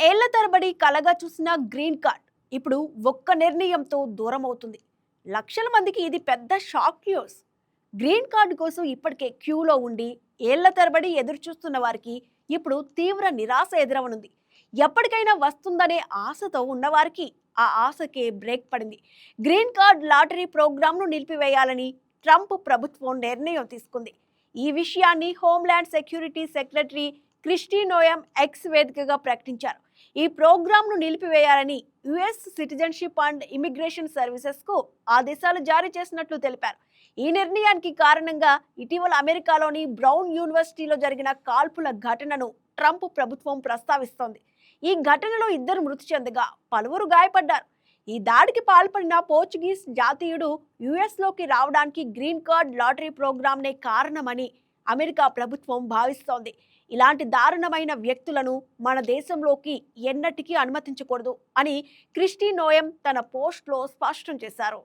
ఏళ్ల తరబడి కలగా చూసిన గ్రీన్ కార్డ్ ఇప్పుడు ఒక్క నిర్ణయంతో దూరం అవుతుంది. లక్షల మందికి ఇది పెద్ద షాక్ న్యూస్. గ్రీన్ కార్డు కోసం ఇప్పటికే క్యూలో ఉండి ఏళ్ల తరబడి ఎదురు చూస్తున్న వారికి ఇప్పుడు తీవ్ర నిరాశ ఎదురవనుంది. ఎప్పటికైనా వస్తుందనే ఆశతో ఉన్నవారికి ఆ ఆశకే బ్రేక్ పడింది. గ్రీన్ కార్డ్ లాటరీ ప్రోగ్రాంను నిలిపివేయాలని ట్రంప్ ప్రభుత్వం నిర్ణయం తీసుకుంది. ఈ విషయాన్ని homeland security secretary Kristi Noem X వేదికగా ప్రకటించారు. ఈ ప్రోగ్రాంను నిలిపివేయాలని యుఎస్ సిటిజన్షిప్ అండ్ ఇమిగ్రేషన్ సర్వీసెస్కు ఆదేశాలు జారీ చేసినట్లు తెలిపారు. ఈ నిర్ణయానికి కారణంగా ఇటీవల అమెరికాలోని బ్రౌన్ యూనివర్సిటీలో జరిగిన కాల్పుల ఘటనను ట్రంప్ ప్రభుత్వం ప్రస్తావిస్తోంది. ఈ ఘటనలో 2 మృతి చెందగా పలువురు గాయపడ్డారు. ఈ దాడికి పాల్పడిన పోర్చుగీస్ జాతీయుడు యుఎస్లోకి రావడానికి గ్రీన్ కార్డ్ లాటరీ ప్రోగ్రాంనే కారణమని అమెరికా ప్రభుత్వం భావిస్తోంది. ఇలాంటి దారుణమైన వ్యక్తులను మన దేశంలోకి ఎన్నటికీ అనుమతించకూడదు అని క్రిస్టీ నోయం తన పోస్ట్లో స్పష్టం చేశారు.